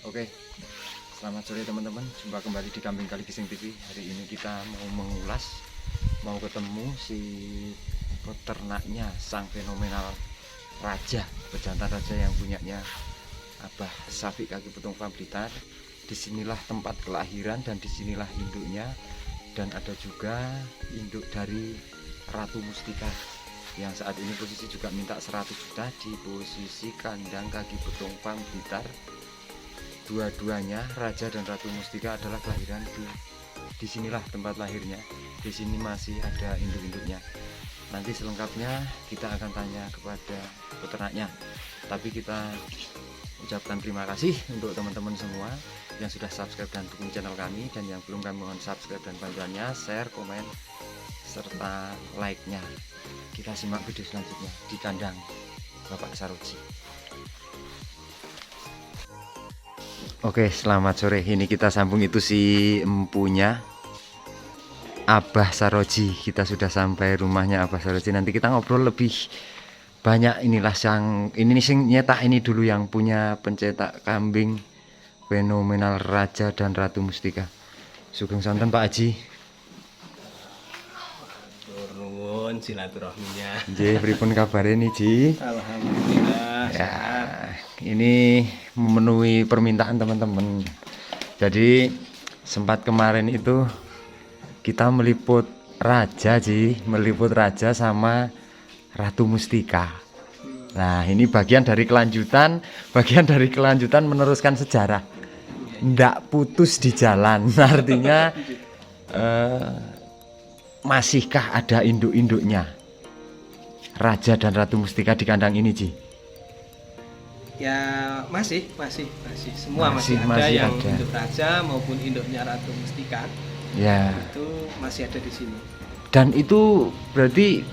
Oke, selamat sore teman-teman. Jumpa kembali di Kambing Kali Gising TV. Hari ini kita mau mengulas, mau ketemu si peternaknya, sang fenomenal raja, pejantan raja yang punyanya Abah Syafiq Kaki Petung Farm Blitar. Disinilah tempat kelahiran dan disinilah induknya, dan ada juga induk dari Ratu Mustika yang saat ini posisi juga minta 100 juta di posisi kandang Kaki Petung Farm Blitar. Dua-duanya Raja dan Ratu Mustika adalah kelahiran di sinilah tempat lahirnya. Di sini masih ada induk-induknya. Nanti selengkapnya kita akan tanya kepada peternaknya. Tapi kita ucapkan terima kasih untuk teman-teman semua yang sudah subscribe dan dukung channel kami, dan yang belum, kami mohon subscribe dan bantuannya, share, komen, serta like-nya. Kita simak video selanjutnya di kandang Bapak Saroji. Oke, selamat sore. Ini kita sambung itu si empunya Abah Saroji. Kita sudah sampai rumahnya Abah Saroji. Nanti kita ngobrol lebih banyak. Inilah sang ini sing nyetak ini dulu, yang punya pencetak kambing fenomenal Raja dan Ratu Mustika. Sugeng sonten Pak Haji. Nuwun silaturahminya. Nggih, pripun kabare nih, Ji? Alhamdulillah. Ya, ini memenuhi permintaan teman-teman. Jadi sempat kemarin itu kita meliput Raja, Ji, meliput Raja sama Ratu Mustika. Nah, ini bagian dari kelanjutan meneruskan sejarah. Ndak putus di jalan. Artinya masihkah ada induk-induknya Raja dan Ratu Mustika di kandang ini, Ji? Ya masih semua masih ada yang ada. Induk Raja maupun induknya Ratu Mustika. Ya. Itu masih ada di sini. Dan itu berarti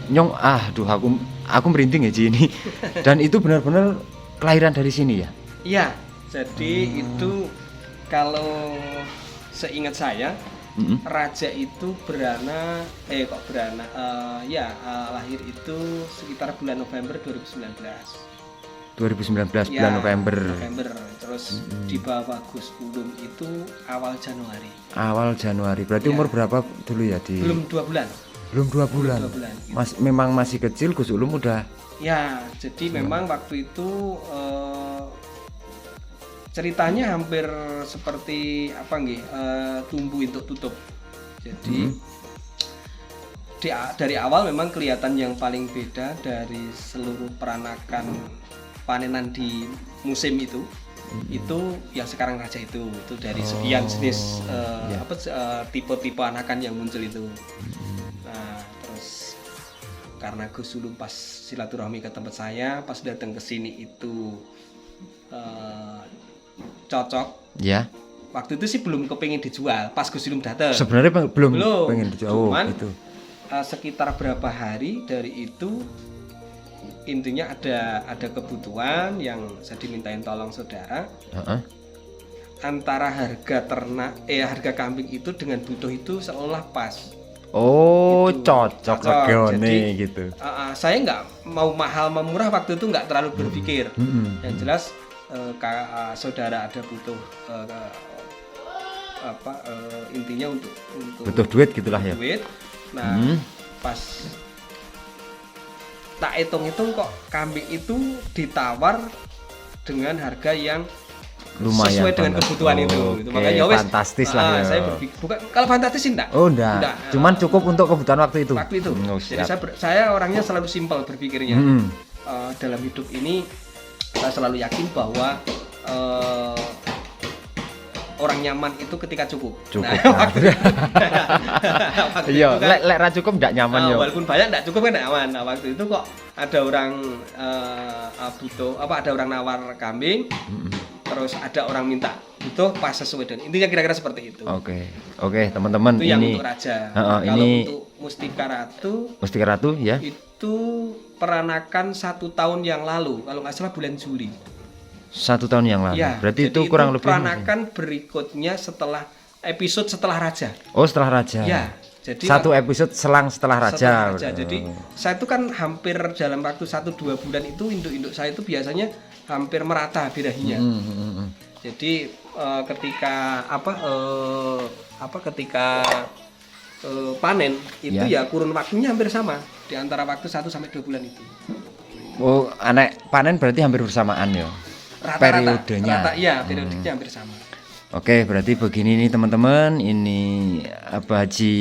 aku merinding ya, Ji, ini. Dan itu benar-benar kelahiran dari sini ya? Iya. Jadi itu kalau seingat saya, Raja itu lahir itu sekitar bulan November 2019 ya, bulan November. Terus di bawah Gus Ulum itu awal Januari. Berarti umur berapa dulu ya? Belum 2 bulan. Belum 2 bulan. Gitu. Memang masih kecil. Gus Ulum udah ya. Jadi memang waktu itu ceritanya hampir seperti tumbuh untuk tutup. Jadi dari awal memang kelihatan yang paling beda dari seluruh peranakan panenan di musim itu yang sekarang Raja itu dari sekian jenis tipe-tipe anakan yang muncul itu. Nah, terus karena Gus Ulum pas silaturahmi ke tempat saya, pas datang ke sini itu cocok. Ya. Waktu itu sih belum kepengin dijual pas Gus Ulum datang. Sebenarnya belum pengen dijual. Cuman gitu. Sekitar berapa hari dari itu intinya ada kebutuhan yang saya dimintain tolong saudara. Antara harga kambing itu dengan butuh itu seolah pas. Oh, gitu. Cocok regane gitu. Saya nggak mau mahal murah waktu itu, nggak terlalu berpikir. Yang jelas saudara ada butuh intinya untuk butuh duit gitulah ya. Nah, pas tak hitung-hitung kok kambing itu ditawar dengan harga yang Lumayan sesuai dengan banget. kebutuhan itu. Gitu. Oke, Makanya wes fantastis lah ya. Saya berpikir bukan kalau fantastis sih enggak. Oh enggak. Cuman cukup untuk kebutuhan waktu itu. Waktu itu. Oh, Jadi siap. saya orangnya selalu simpel berpikirnya. Dalam hidup ini saya selalu yakin bahwa orang nyaman itu ketika cukup. Cukup. Waktu Iya, itu kan, lek ra cukup enggak nyaman yo. walaupun banyak enggak cukup kan enggak aman. Nah, waktu itu kok ada orang butuh ada orang nawar kambing. Terus ada orang minta butuh pas sesuai dengan intinya kira-kira seperti itu. Oke, teman-teman Itu yang ini untuk raja. Heeh, Kalau ini untuk Mustika Ratu Mustika Ratu ya. itu peranakan 1 tahun yang lalu kalau nggak salah bulan Juli. 1 tahun yang lalu. Ya, Berarti jadi itu kurang lebih peranakan berikutnya setelah episode setelah raja. Oh, setelah raja. Ya, jadi 1 episode selang setelah raja. Jadi saya itu kan hampir dalam waktu 1-2 bulan itu induk-induk saya itu biasanya hampir merata birahinya. Jadi ketika panen itu ya kurun waktunya hampir sama di antara waktu 1 sampai 2 bulan itu. Oh, anak panen berarti hampir bersamaan ya. Periodenya. Iya, periodenya hampir sama. Oke, berarti begini nih teman-teman, ini Pak Haji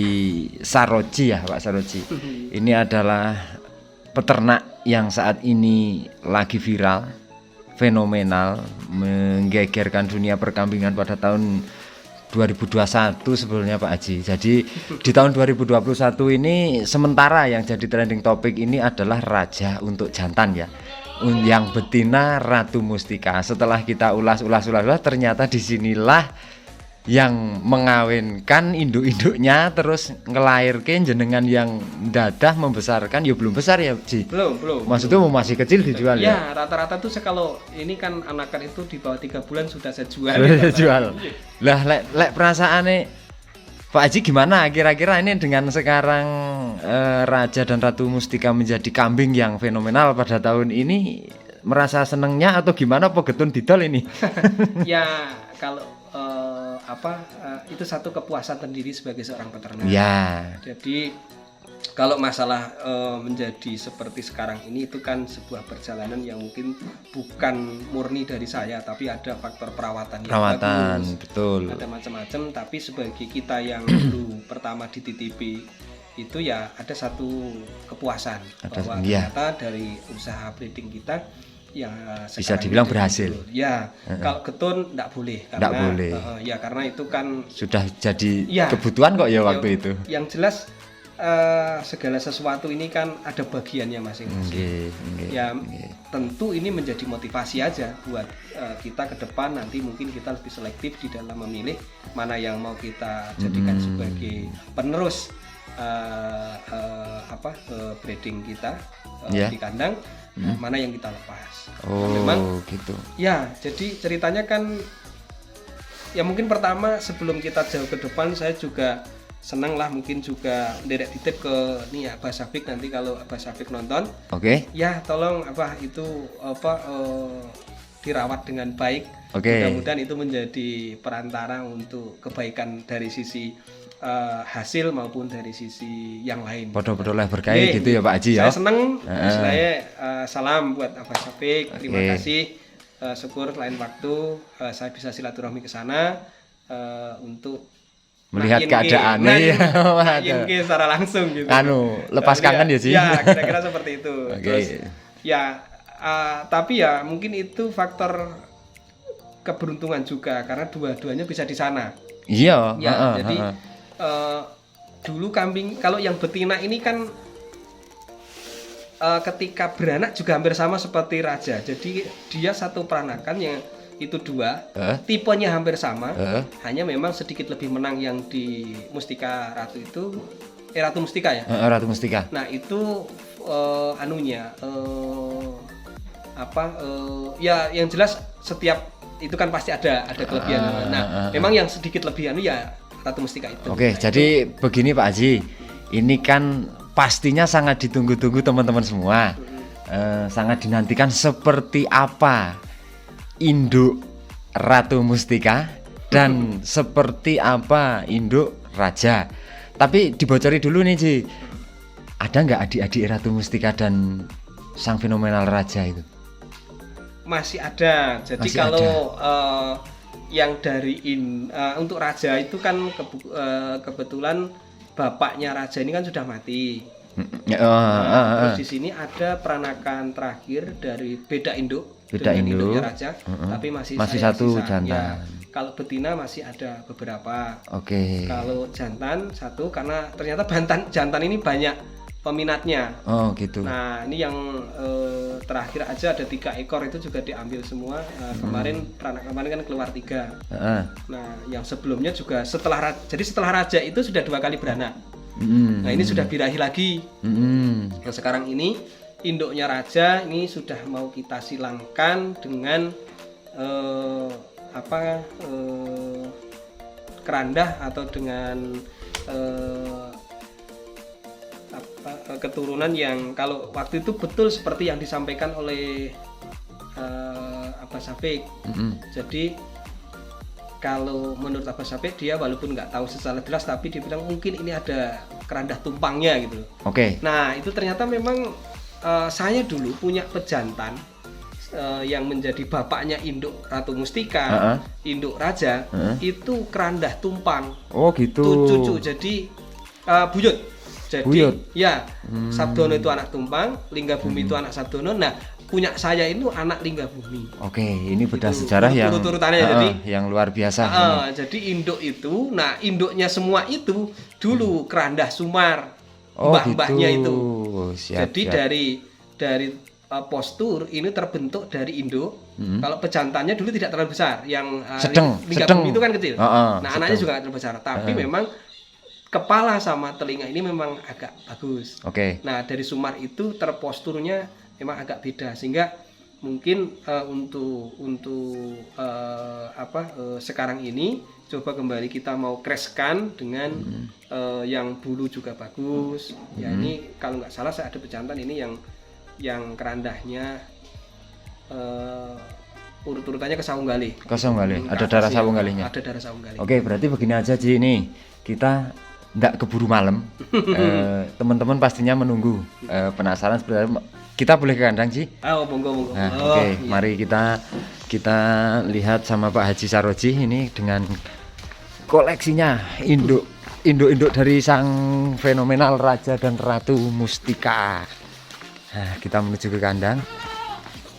Saroji ya, Pak Saroji. Ini adalah peternak yang saat ini lagi viral, fenomenal, menggegerkan dunia perkambingan pada tahun 2021 sebelumnya Pak Haji. Jadi di tahun 2021 ini sementara yang jadi trending topik ini adalah raja untuk jantan ya. Yang betina Ratu Mustika. Setelah kita ulas ternyata disinilah yang mengawinkan induk-induknya terus ngelahirkan jenengan yang dadah membesarkan ya belum besar ya Ji. Belum. Maksudnya masih kecil dijual ya. Ya, rata-rata tuh kalau ini kan anakan itu di bawah 3 bulan sudah saya jual. Sudah jual. Lah lek perasaane Pak Haji gimana kira-kira ini dengan sekarang Raja dan Ratu Mustika menjadi kambing yang fenomenal pada tahun ini, merasa senengnya atau gimana getun didol ini? Ya kalau itu satu kepuasan sendiri sebagai seorang peternak. Ya. Jadi kalau masalah menjadi seperti sekarang ini itu kan sebuah perjalanan yang mungkin bukan murni dari saya, tapi ada faktor perawatan yang bagus, betul. ada macam-macam. Tapi sebagai kita yang dulu pertama dititipi itu ya ada satu kepuasan bahwa ternyata dari usaha breeding kita ya bisa dibilang berhasil. Ya, kalau getun enggak boleh karena ya karena itu kan sudah jadi kebutuhan kok ya waktu itu. Yang jelas segala sesuatu ini kan ada bagiannya masing-masing. Tentu ini menjadi motivasi aja buat kita ke depan nanti mungkin kita lebih selektif di dalam memilih mana yang mau kita jadikan sebagai penerus breeding kita di kandang, mana yang kita lepas. Memang gitu. Ya, jadi ceritanya kan ya mungkin pertama sebelum kita jauh ke depan saya juga senang lah mungkin juga derek titip ke nih Abah Syafiq nanti kalau Abah Syafiq nonton. Ya tolong dirawat dengan baik. Mudah-mudahan itu menjadi perantara untuk kebaikan dari sisi hasil maupun dari sisi yang lain. Podo-podo lah berkait gitu ya Pak Haji ya. Saya senang. Saya salam buat Abah Syafiq. Terima kasih. Syukur lain waktu saya bisa silaturahmi ke sana untuk melihat keadaannya mungkin secara langsung gitu. Lepas kangen ya sih. Ya, kira-kira seperti itu. Terus ya tapi ya mungkin itu faktor keberuntungan juga karena dua-duanya bisa di sana. Iya. Jadi dulu kambing kalau yang betina ini kan ketika beranak juga hampir sama seperti raja. Jadi dia satu peranakan yang itu 2, tipenya hampir sama, hanya memang sedikit lebih menang yang di Mustika Ratu itu, Ratu Mustika ya. Ratu Mustika. Nah itu ya yang jelas setiap itu kan pasti ada kelebihan. Memang yang sedikit lebih ya Ratu Mustika itu. Jadi begini Pak Haji, ini kan pastinya sangat ditunggu-tunggu teman-teman semua, sangat dinantikan seperti apa induk Ratu Mustika dan seperti apa induk raja. Tapi dibocori dulu nih Ji, ada nggak adik-adik Ratu Mustika dan sang fenomenal raja itu? masih ada. Jadi Masih kalau yang dari untuk raja itu kan kebetulan bapaknya raja ini kan sudah mati. Terus di sini ada peranakan terakhir dari beda induk Beda dengan induk. induknya raja, tapi masih saya satu sisa. jantan. Ya, kalau betina masih ada beberapa. Oke. Kalau jantan satu, karena ternyata jantan ini banyak peminatnya. Oh gitu. Nah ini yang terakhir aja ada 3 ekor itu juga diambil semua. Kemarin peranakan kemarin kan keluar 3. Nah yang sebelumnya juga jadi setelah raja itu sudah 2 kali beranak. Nah ini sudah birahi lagi. Yang sekarang ini induknya raja ini sudah mau kita silangkan dengan kerandah atau dengan keturunan yang kalau waktu itu betul seperti yang disampaikan oleh Abbas Syafiq. Jadi kalau menurut Abbas Syafiq, dia walaupun nggak tahu secara jelas tapi dia bilang mungkin ini ada kerandah tumpangnya gitu. Oke. Nah itu ternyata memang saya dulu punya pejantan yang menjadi bapaknya induk Ratu Mustika, induk raja, itu kerandah tumpang. Oh gitu. Itu cucu, jadi buyut. Jadi buyut. Ya, Sabdono itu anak tumpang, Linggabumi itu anak Sabdono. Nah, punya saya itu anak Linggabumi. Oke, ini beda Itu sejarah yang urutannya jadi yang luar biasa. Jadi induk itu, nah induknya semua itu dulu kerandah Sumar, Oh, mbah-mbahnya gitu. itu. Siap, Jadi siap. dari postur ini terbentuk dari induk. Kalau pejantannya dulu tidak terlalu besar, yang Sedang. Linggabumi itu kan kecil. Nah, sedang. anaknya juga terlalu besar, tapi memang kepala sama telinga ini memang agak bagus. Oke. Nah, dari Sumar itu terposturnya memang agak beda, sehingga mungkin sekarang ini coba kembali kita mau crash-kan dengan yang bulu juga bagus. Ya ini kalau nggak salah saya ada pejantan ini yang kerandahnya urut-urutannya ke Saunggalih. Ke Saunggalih. Ada darah Saunggalihnya. Ada darah Saunggalih. Oke, berarti begini aja Ji, ini kita nggak keburu malam. Teman-teman pastinya menunggu, penasaran sebenarnya. Kita boleh ke kandang Ji? Oh, monggo. Nah, Oh, oke, iya. mari kita lihat sama Pak Haji Saroji ini dengan koleksinya induk dari sang fenomenal raja dan ratu Mustika. Nah, kita menuju ke kandang.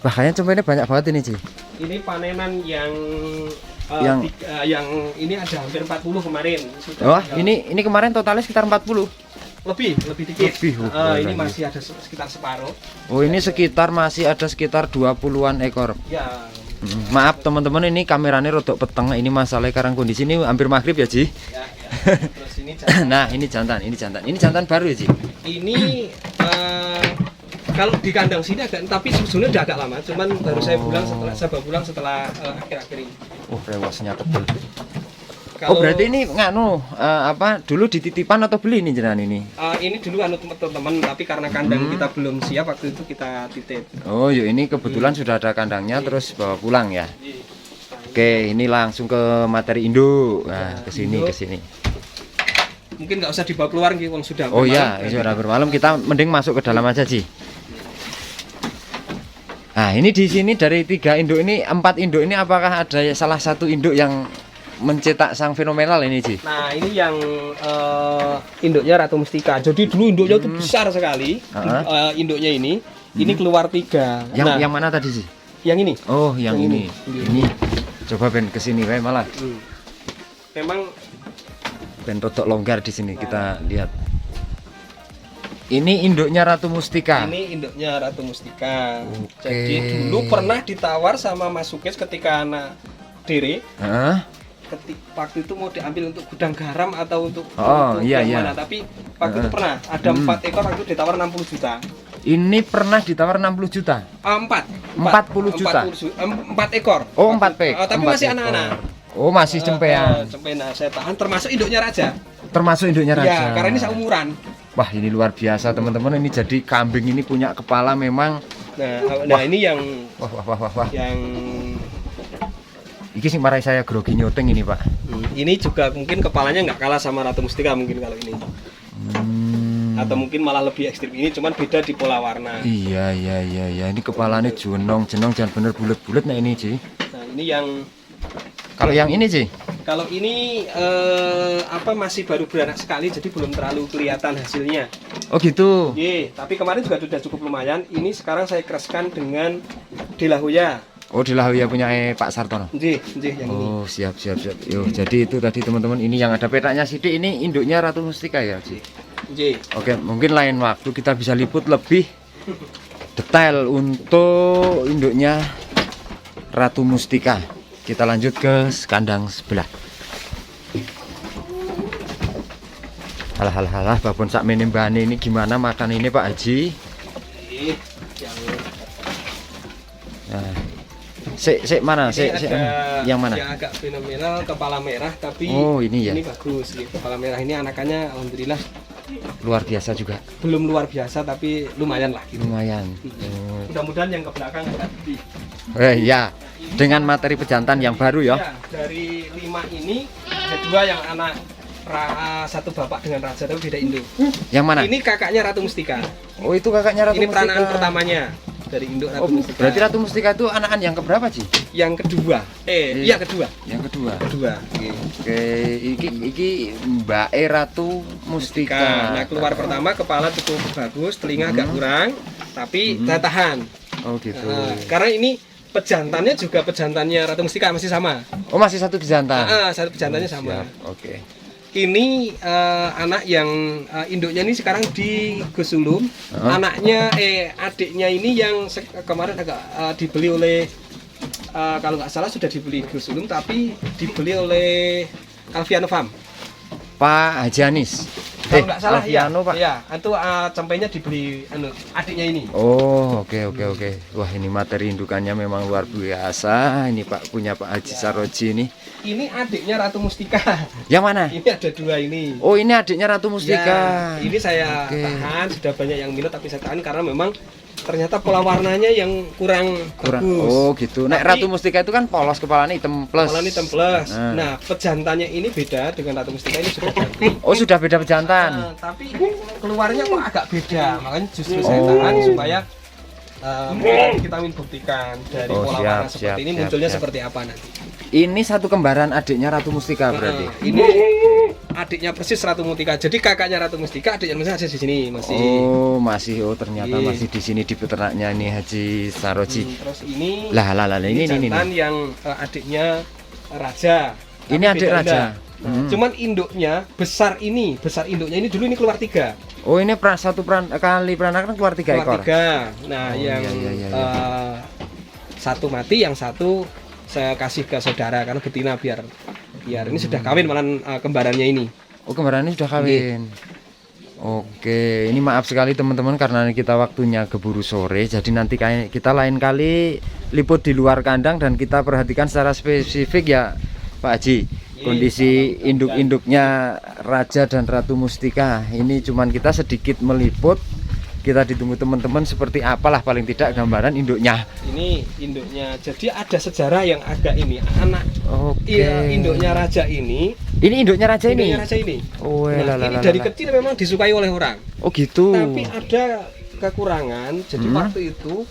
Bahkan cuma ini banyak banget ini Ji. Ini panenan yang ini ada hampir 40 kemarin. Wah, ini kemarin totalnya sekitar 40. Lebih dikit. Ini lagi. masih ada sekitar separuh. Oh, ini masih ada sekitar 20-an ekor. Ya. Maaf teman-teman, ini kameranya rodok peteng. Ini masalahnya karena kondisi ini hampir maghrib ya Ji. Ya. Terus ini Nah, ini jantan baru ya Ji. ini kalau di kandang sini tapi sebetulnya udah agak lama, cuman baru saya pulang setelah akhir-akhir ini. Oh, rewasnya tebel. Kalau, Oh, berarti ini dulu dititipan atau beli ini jenengan ini? ini dulu teman-teman, tapi karena kandang kita belum siap waktu itu kita titip. Oh, yuk ini kebetulan sudah ada kandangnya terus bawa pulang ya. Oke, ini langsung ke materi induk. Nah, ke sini. Mungkin nggak usah dibawa keluar nih, wong sudah. Oh iya, sudah bermalam, kita mending masuk ke dalam aja Ji. Nah, ini di sini dari 3 induk ini, 4 induk ini apakah ada salah satu induk yang mencetak sang fenomenal ini Ji? Nah ini yang induknya Ratu Mustika. Jadi dulu induknya itu besar sekali. Induknya ini keluar 3. Yang mana tadi sih? Yang ini. Oh, yang ini. Ini. Coba Ben kesini wae malah. Memang Ben rodok longgar di sini kita lihat. Ini induknya Ratu Mustika. Ini induknya Ratu Mustika. Oke. Jadi dulu pernah ditawar sama Mas Sukes ketika anak Dere. Waktu itu mau diambil untuk gudang garam atau untuk iya. mana, tapi waktu itu pernah ada 4 ekor waktu itu ditawar 60 juta. Ini pernah ditawar 60 juta. 40 juta. 4 ekor. Oh, 4 pek. Tapi masih anak-anak. Oh, masih cempean. Cempean saya tahan, termasuk induknya raja. Termasuk induknya raja. Ya, karena ini seumuran. Wah, ini luar biasa teman-teman. Ini jadi kambing ini punya kepala memang. Nah ini yang Wah. yang Iki sing marai saya grogi nyoteng ini Pak. ini juga mungkin kepalanya nggak kalah sama Ratu Mustika mungkin kalau ini. atau mungkin malah lebih ekstrim ini, cuman beda di pola warna. Iya. Ini kepalanya jenong jangan bener bulat-bulat. Nah ini Ci. Nah ini yang Kalau yang ini Ci? kalau ini masih baru beranak sekali, jadi belum terlalu kelihatan hasilnya. Oh gitu. Tapi kemarin juga sudah cukup lumayan. Ini sekarang saya keraskan dengan De La Hoya. Oh di Lahuya punya Pak Sartono. Yang ini. Oh siap. Yo, jadi itu tadi teman-teman, ini yang ada petaknya sidik, ini induknya Ratu Mustika ya Ci. Oke, mungkin lain waktu kita bisa liput lebih detail untuk induknya Ratu Mustika. Kita lanjut ke kandang sebelah. Halah babon sak minim bahane ini gimana makan ini Pak Haji? Nah, mana? Yang mana? Yang agak fenomenal, kepala merah, tapi ini ya. Ini bagus. Kepala merah ini anakannya alhamdulillah luar biasa juga. Belum luar biasa tapi lumayan lah gitu. Lumayan. Mudah-mudahan yang ke belakang agak gede. Ya, dengan materi pejantan yang baru ya. Dari 5 ini ada 2 yang anak satu bapak dengan raja tapi beda induk. Yang mana? Ini kakaknya Ratu Mustika. Oh, itu kakaknya Ratu Mustika. Ini peranakan pertamanya dari induk Ratu Mustika. Berarti Ratu Mustika itu anakan yang keberapa sih? Yang kedua. Iya kedua. Yang kedua. Oke, iki Mbak Ratu Mustika. Nah, keluar pertama kepala cukup bagus, telinga agak kurang, tapi saya tahan. Oh gitu. Karena ini pejantannya juga pejantannya Ratu Mustika masih sama. Oh, masih satu pejantan. Satu pejantannya sama. Oke. Ini anak yang induknya ini sekarang di Gusulum. Anaknya adiknya ini yang kemarin agak dibeli oleh kalau nggak salah sudah dibeli Gusulum, tapi dibeli oleh Alfiano Farm. Pak Haji Anis. Kalau nggak salah Alfiano, Pak. Ya, itu sampainya dibeli adiknya ini. Oh, oke. Wah, ini materi indukannya memang luar biasa. Ini Pak punya Pak Haji Saroji ini. Ini adiknya Ratu Mustika. Yang mana? Ini ada 2 ini. Oh, ini adiknya Ratu Mustika. Ya, ini saya tahan, sudah banyak yang minat tapi saya tahan karena memang ternyata pola warnanya yang kurang bagus. Oh gitu. Nek Ratu Mustika itu kan polos, kepalanya hitam plus. Kepalanya hitam plus. Nah, pejantannya ini beda dengan Ratu Mustika, ini sudah ganti. Oh, sudah beda pejantan. Tapi keluarnya kok agak beda. Makanya justru saya tahan supaya kita buktikan dari pola warna seperti ini munculnya seperti apa nanti. Ini satu kembaran adiknya Ratu Mustika berarti. Ini adiknya persis Ratu Mustika. Jadi kakaknya Ratu Mustika, adiknya masih ada di sini masih. Oh, masih. Oh, ternyata masih di sini di peternaknya ini Haji Saroji. Terus ini ini jantan yang adiknya raja. Ini adik raja. Cuman induknya besar induknya ini dulu ini keluar 3. Oh, ini kali peranakan keluar 3 ekor. 3. Nah, satu mati, yang satu saya kasih ke saudara karena betina biar ini sudah kawin malah kembarannya ini. Oh, kembarannya sudah kawin. Oke, ini maaf sekali teman-teman karena kita waktunya keburu sore. Jadi nanti kita lain kali liput di luar kandang dan kita perhatikan secara spesifik ya Pak Haji. Kondisi induk-induknya Raja dan Ratu Mustika. Ini cuman kita sedikit meliput. Kita ditunggu teman-teman seperti apalah paling tidak gambaran induknya. Ini induknya. Jadi ada sejarah yang agak ini. Induknya Raja ini. Ini induknya Raja ini. Induknya Raja ini. Oh, ini dari kecil memang disukai oleh orang. Oh gitu. Tapi ada kekurangan. Jadi waktu itu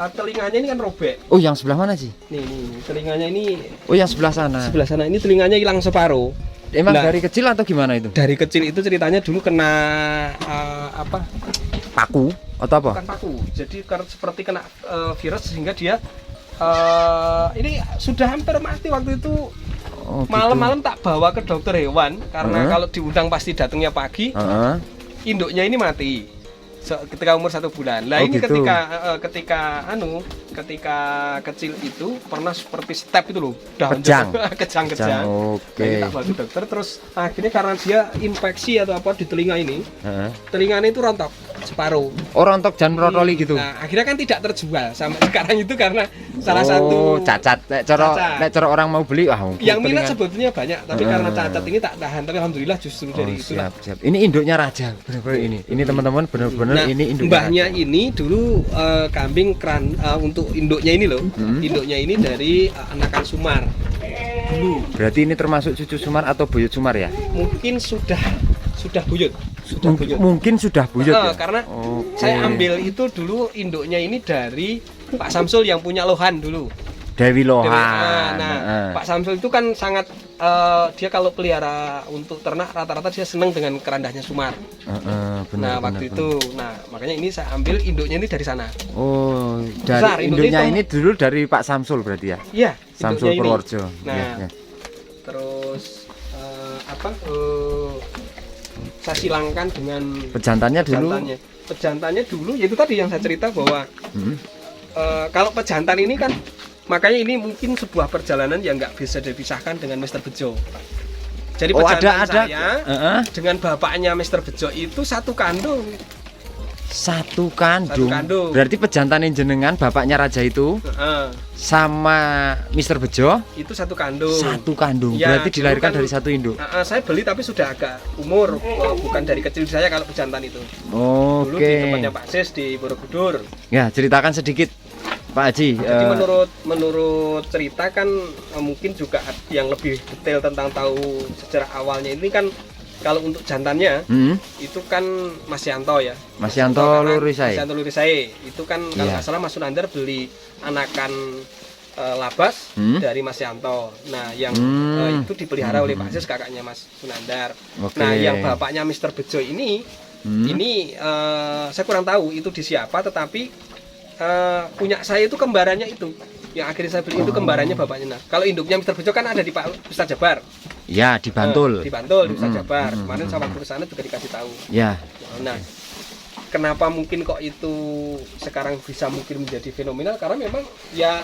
telinganya ini kan robek. Oh, yang sebelah mana sih? Nih, telinganya ini. Oh, yang sebelah sana. Sebelah sana ini telinganya hilang separuh. Emang dari kecil atau gimana itu? Dari kecil itu ceritanya dulu kena paku atau apa? Bukan paku. Jadi seperti kena virus sehingga dia ini sudah hampir mati waktu itu. Malam-malam tak bawa ke dokter hewan karena kalau diundang pasti datangnya pagi. Induknya ini mati. Ketika umur 1 bulan. Lah ini gitu. ketika kecil itu pernah seperti step itu loh, kejang-kejang. Oke. Tak bawa ke dokter terus akhirnya karena dia infeksi atau apa di telinga ini. Telinganya itu rontok separuh. Oh, rontok jangan merotoli gitu. Nah, akhirnya kan tidak terjual sampai sekarang itu karena salah satu cacat. Nek cara orang mau beli yang minat sebetulnya banyak, tapi karena cacat ini tak tahan. Tapi alhamdulillah justru dari itu. Siap. Ini induknya Raja, benar-benar ini. Ini teman-teman benar-benar ini induknya. Mbahnya Raja. Ini dulu kambing untuk induknya ini loh. Induknya ini dari anakan Sumar. Dulu. Berarti ini termasuk cucu Sumar atau buyut Sumar ya? Mungkin sudah buyut. sudah buyut. Mungkin sudah buyut ya? Karena Oke. saya ambil itu dulu induknya ini dari Pak Samsul yang punya Lohan dulu. Dewi Lohan. Pak Samsul itu kan sangat dia kalau pelihara untuk ternak rata-rata dia senang dengan kerandahnya Sumar. Benar, waktu itu, makanya ini saya ambil induknya ini dari sana. Oh, dari Besar, induknya ini dulu dari Pak Samsul berarti ya? Iya, Samsul induknya ini. Purworejo. Nah, Ya. terus saya silangkan dengan Pejantannya dulu. Pejantannya dulu, yaitu tadi yang saya cerita bahwa kalau pejantan ini kan, makanya ini mungkin sebuah perjalanan yang nggak bisa dipisahkan dengan Mr. Bejo. Jadi pejantan saya dengan bapaknya Mr. Bejo itu satu kandung. Satu kandung. Berarti pejantan jenengan bapaknya Raja itu sama Mr. Bejo itu satu kandung. Satu kandung. Ya, berarti dilahirkan dari satu induk. Saya beli tapi sudah agak umur, bukan dari kecil saya kalau pejantan itu. Dulu Oke. di tempatnya Pak Sis di Borobudur. Ya, ceritakan sedikit Pak Haji. Jadi menurut cerita kan mungkin juga yang lebih detail tentang tahu sejarah awalnya ini kan, kalau untuk jantannya itu kan Mas Yanto ya. Mas Yanto Lurisai. Mas Yanto Lurisai itu kan kalau nggak salah Mas Sunandar beli anakan labas dari Mas Yanto. Nah, yang itu dipelihara oleh Pak Sis, kakaknya Mas Sunandar. Nah, yang bapaknya Mr. Bejo ini saya kurang tahu itu di siapa, tetapi punya saya itu kembarannya itu. Yang akhirnya saya beli itu kembarannya bapaknya. Nah, kalau induknya Mr. Bejo kan ada di Pak Ustaz Jabar. Ya, di Bantul. Di Bantul, di Ustaz Jabar. Kemarin saya waktu ke sana juga dikasih tahu. Ya. Nah, kenapa mungkin kok itu sekarang bisa mungkin menjadi fenomenal, karena memang ya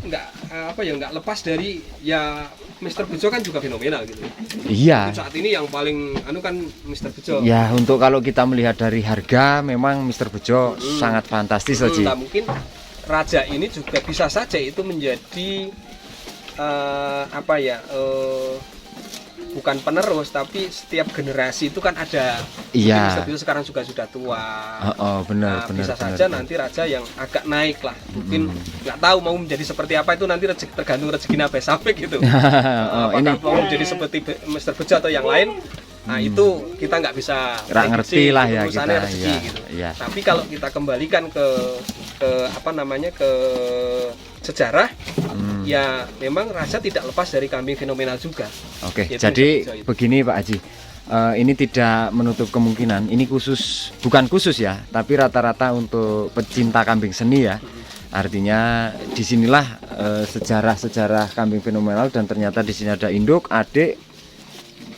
nggak lepas dari ya Mr. Bejo kan juga fenomenal gitu. Iya. Saat ini yang paling kan Mr. Bejo. Ya, untuk kalau kita melihat dari harga memang Mr. Bejo sangat fantastis saja. Nah, mungkin Raja ini juga bisa saja itu menjadi bukan penerus, tapi setiap generasi itu kan ada. Iya. Mr. Bejo sekarang juga sudah tua. Benar. Bisa saja nanti raja yang agak naik lah. Mungkin nggak tahu mau menjadi seperti apa, itu nanti tergantung rezekinya sampai gitu. Apakah mau menjadi seperti Mr. Bejo atau yang lain? Nah, itu kita nggak bisa ngerti lah ya kita. Rezeki, gitu. Ya. Tapi kalau kita kembalikan ke sejarah, ya memang raja tidak lepas dari kambing fenomenal juga. Oke, jadi begini Pak Haji, ini tidak menutup kemungkinan, ini bukan khusus ya, tapi rata-rata untuk pecinta kambing seni ya. Artinya disinilah sejarah kambing fenomenal, dan ternyata di sini ada induk, adik,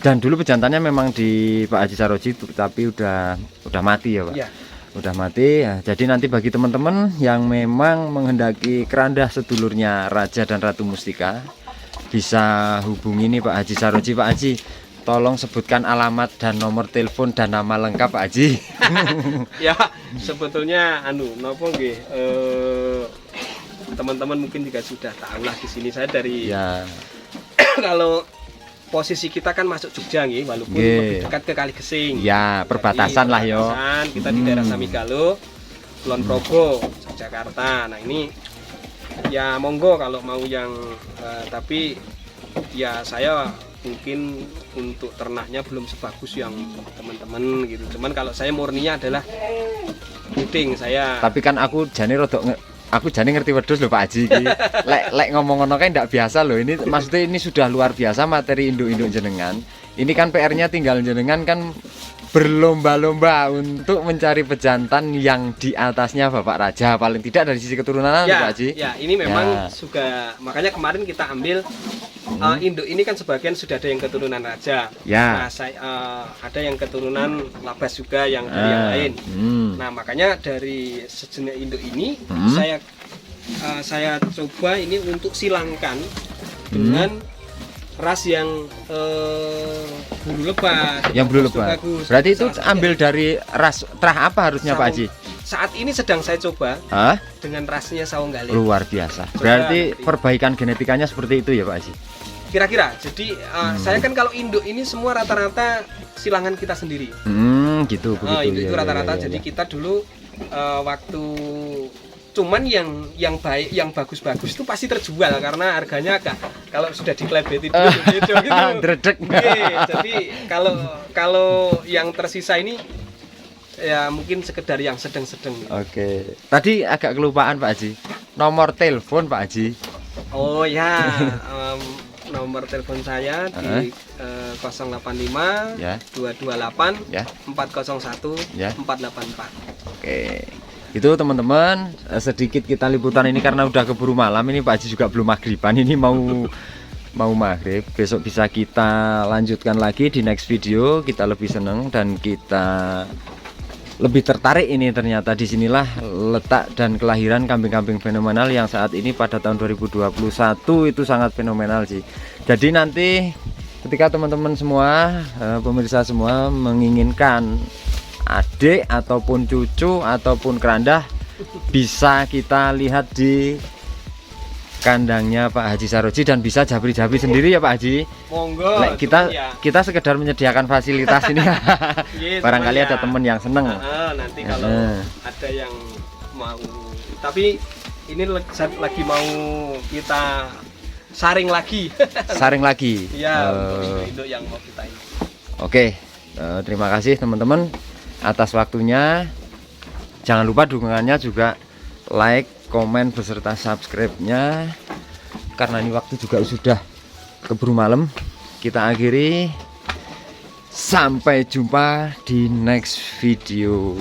dan dulu pejantannya memang di Pak Haji Saroji, tapi udah mati ya Pak. Ya. Udah mati ya. Jadi nanti bagi teman-teman yang memang menghendaki kerandah sedulurnya Raja dan Ratu Mustika, bisa hubungi nih Pak Haji Saroji. Pak Haji, tolong sebutkan alamat dan nomor telepon dan nama lengkap Pak Haji. Ya, sebetulnya teman-teman mungkin juga sudah tahu lah di sini saya dari kalau posisi kita kan masuk Jogja nih, walaupun lebih dekat ke Kali Gesing. Ya, perbatasan lah yo. Kita di daerah Samigalo, Kulon Progo, Jakarta. Nah, ini ya monggo kalau mau yang tapi ya saya mungkin untuk ternaknya belum sebagus yang teman-teman gitu. Cuman kalau saya murninya adalah puding saya. Tapi kan aku jane ngerti wedhus lho Pak Haji iki. Lek ngomong ngono kan ndak biasa loh. Ini maksudnya ini sudah luar biasa materi induk-induk jenengan. Ini kan PR-nya tinggal jenengan kan berlomba-lomba untuk mencari pejantan yang di atasnya Bapak Raja, paling tidak dari sisi keturunan ya, Pak Haji. Ya, ini memang juga makanya kemarin kita ambil induk ini kan sebagian sudah ada yang keturunan Raja. Ya. Nah, ada yang keturunan Labas juga yang dari yang lain. Nah, makanya dari sejenis induk ini saya coba ini untuk silangkan dengan ras yang bulu lebat. Yang bulu lebat. Berarti itu ambil dari ras terah apa harusnya Pak Haji? Saat ini sedang saya coba dengan rasnya Saung Galih. Luar biasa. Berarti perbaikan genetikanya seperti itu ya Pak Haji? Kira-kira. Jadi saya kan kalau induk ini semua rata-rata silangan kita sendiri. Gitu begitu. Itu rata-rata. Jadi kita dulu waktu Cuman yang baik, yang bagus-bagus itu pasti terjual karena harganya agak kalau sudah dikelebetin gitu. Dredeg. Jadi kalau yang tersisa ini ya mungkin sekedar yang sedang-sedang. Oke. Tadi agak kelupaan Pak Haji. Nomor telepon Pak Haji. Oh ya, nomor telepon saya di 085 Ya. 228 Ya. 401 Ya. 484. Oke. Itu teman-teman, sedikit kita liputan ini karena udah keburu malam. Ini Pak Haji juga belum maghriban, ini mau maghrib. Besok bisa kita lanjutkan lagi di next video. Kita lebih seneng dan kita lebih tertarik ini, ternyata disinilah letak dan kelahiran kambing-kambing fenomenal yang saat ini pada tahun 2021 itu sangat fenomenal sih. Jadi nanti ketika teman-teman semua, pemirsa semua menginginkan adik ataupun cucu ataupun keranda, bisa kita lihat di kandangnya Pak Haji Saroji dan bisa jabri-jabri sendiri ya Pak Haji. Monggo. Nek kita sekedar menyediakan fasilitas ini. Barangkali ada temen yang seneng. Nanti kalau ada yang mau, tapi ini lagi mau kita saring lagi. Saring lagi. Iya, untuk induk yang mau kita ini. Oke, terima kasih teman-teman atas waktunya. Jangan lupa dukungannya juga, like, komen beserta subscribe-nya. Karena ini waktu juga sudah keburu malam. Kita akhiri. Sampai jumpa di next video.